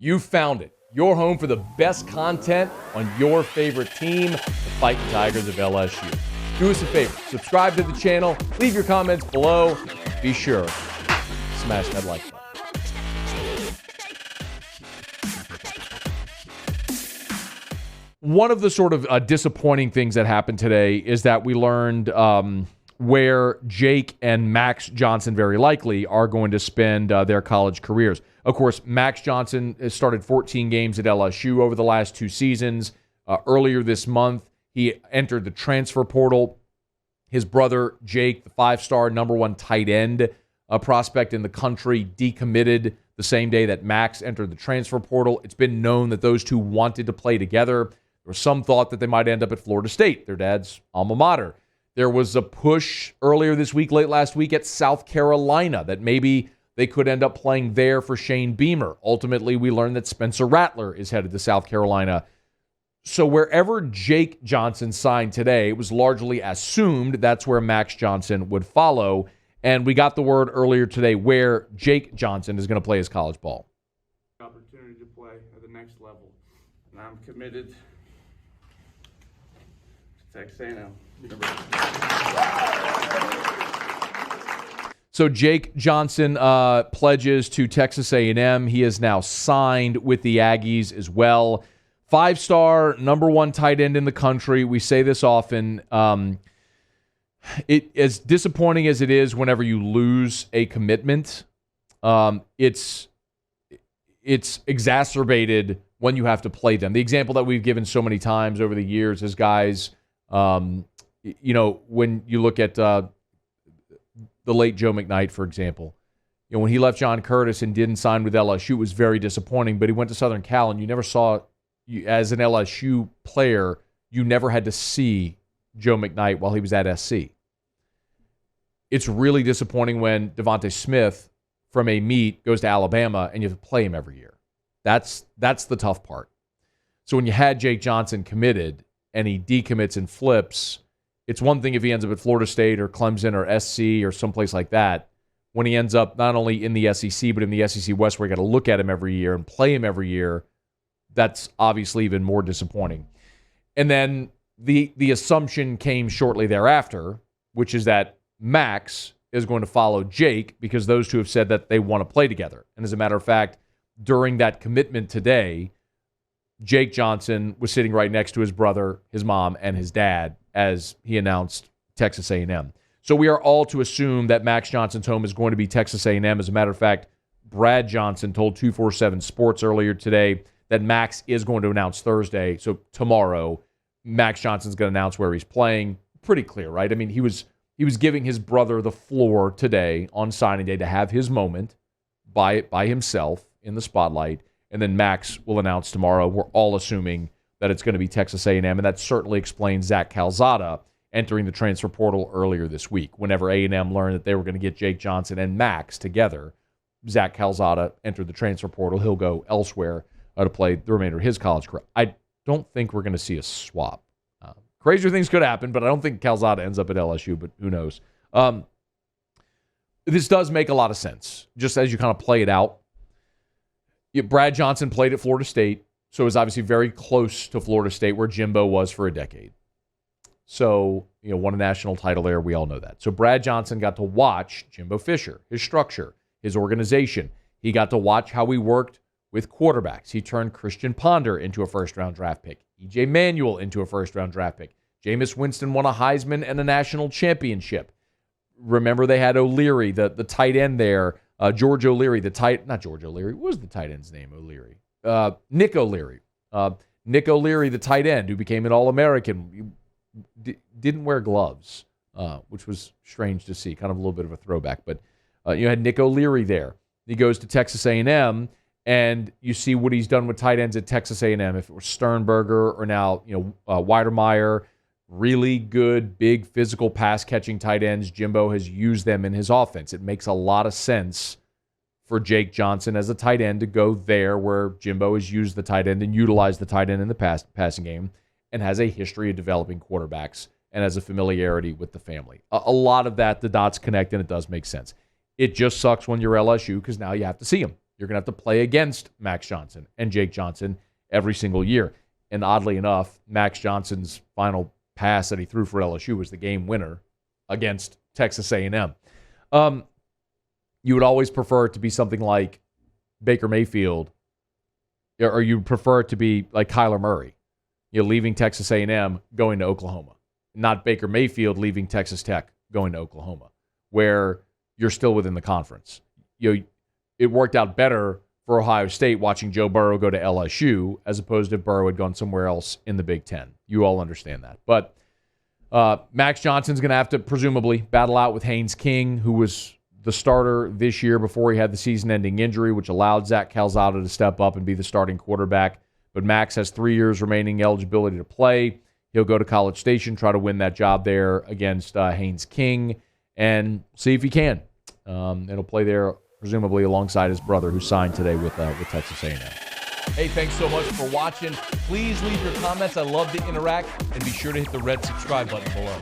You found it. Your home for the best content on your favorite team, the Fighting Tigers of LSU. Do us a favor. Subscribe to the channel. Leave your comments below. Be sure to smash that like button. One of the sort of disappointing things that happened today is that we learned where Jake and Max Johnson very likely are going to spend their college careers. Of course, Max Johnson has started 14 games at LSU over the last 2 seasons. Earlier this month, he entered the transfer portal. His brother, Jake, the 5-star number 1 tight end prospect in the country, decommitted the same day that Max entered the transfer portal. It's been known that those two wanted to play together. There was some thought that they might end up at Florida State, their dad's alma mater. There was a push earlier this week, late last week, at South Carolina that maybe they could end up playing there for Shane Beamer. Ultimately, we learned that Spencer Rattler is headed to South Carolina. So wherever Jake Johnson signed today, it was largely assumed that's where Max Johnson would follow. And we got the word earlier today where Jake Johnson is going to play his college ball. Opportunity to play at the next level. And I'm committed to Texas A&M. So Jake Johnson pledges to Texas A&M. He is now signed with the Aggies as well. 5-star, number 1 tight end in the country. We say this often. As disappointing as it is whenever you lose a commitment, it's exacerbated when you have to play them. The example that we've given so many times over the years is guys, when you look at the late Joe McKnight, for example, when he left John Curtis and didn't sign with LSU, it was very disappointing, but he went to Southern Cal, and you never saw, as an LSU player, you never had to see Joe McKnight while he was at SC. It's really disappointing when Devontae Smith from a meet goes to Alabama and you have to play him every year. That's the tough part. So when you had Jake Johnson committed and he decommits and flips, it's one thing if he ends up at Florida State or Clemson or SC or someplace like that. When he ends up not only in the SEC, but in the SEC West where you got to look at him every year and play him every year, that's obviously even more disappointing. And then the assumption came shortly thereafter, which is that Max is going to follow Jake because those two have said that they want to play together. And as a matter of fact, during that commitment today, Jake Johnson was sitting right next to his brother, his mom, and his dad as he announced Texas A&M. So we are all to assume that Max Johnson's home is going to be Texas A&M. As a matter of fact, Brad Johnson told 247 Sports earlier today that Max is going to announce Thursday. So tomorrow, Max Johnson's going to announce where he's playing. Pretty clear, right? I mean, he was giving his brother the floor today on signing day to have his moment by himself in the spotlight. And then Max will announce tomorrow. We're all assuming that it's going to be Texas A&M, and that certainly explains Zach Calzada entering the transfer portal earlier this week. Whenever A&M learned that they were going to get Jake Johnson and Max together, Zach Calzada entered the transfer portal. He'll go elsewhere to play the remainder of his college career. I don't think we're going to see a swap. Crazier things could happen, but I don't think Calzada ends up at LSU, but who knows. This does make a lot of sense, just as you kind of play it out. Brad Johnson played at Florida State, so is obviously very close to Florida State, where Jimbo was for a decade. So, won a national title there. We all know that. So Brad Johnson got to watch Jimbo Fisher, his structure, his organization. He got to watch how he worked with quarterbacks. He turned Christian Ponder into a first-round draft pick. E.J. Manuel into a first-round draft pick. Jameis Winston won a Heisman and a national championship. Remember, they had O'Leary, the tight end there. George O'Leary, not George O'Leary. What was the tight end's name, O'Leary? Nick O'Leary. Nick O'Leary, the tight end, who became an All-American, didn't wear gloves, which was strange to see. Kind of a little bit of a throwback. But you had Nick O'Leary there. He goes to Texas A&M, and you see what he's done with tight ends at Texas A&M. If it was Sternberger or now Weidermeyer, really good, big, physical pass-catching tight ends. Jimbo has used them in his offense. It makes a lot of sense for Jake Johnson as a tight end to go there where Jimbo has used the tight end and utilized the tight end in the passing game and has a history of developing quarterbacks and has a familiarity with the family. A lot of that, the dots connect, and it does make sense. It just sucks when you're LSU because now you have to see him. You're going to have to play against Max Johnson and Jake Johnson every single year. And oddly enough, Max Johnson's final pass that he threw for LSU was the game winner against Texas A&M. You would always prefer it to be something like Baker Mayfield, or you prefer it to be like Kyler Murray, leaving Texas A&M, going to Oklahoma, not Baker Mayfield leaving Texas Tech, going to Oklahoma, where you're still within the conference. It worked out better for Ohio State watching Joe Burrow go to LSU as opposed to if Burrow had gone somewhere else in the Big Ten. You all understand that. But Max Johnson's going to have to presumably battle out with Haynes King, who was the starter this year before he had the season-ending injury, which allowed Zach Calzada to step up and be the starting quarterback. But Max has 3 years remaining eligibility to play. He'll go to College Station, try to win that job there against Haynes King, and see if he can. It'll play there presumably alongside his brother, who signed today with Texas A&M. Hey, thanks so much for watching. Please leave your comments. I love to interact, and be sure to hit the red subscribe button below.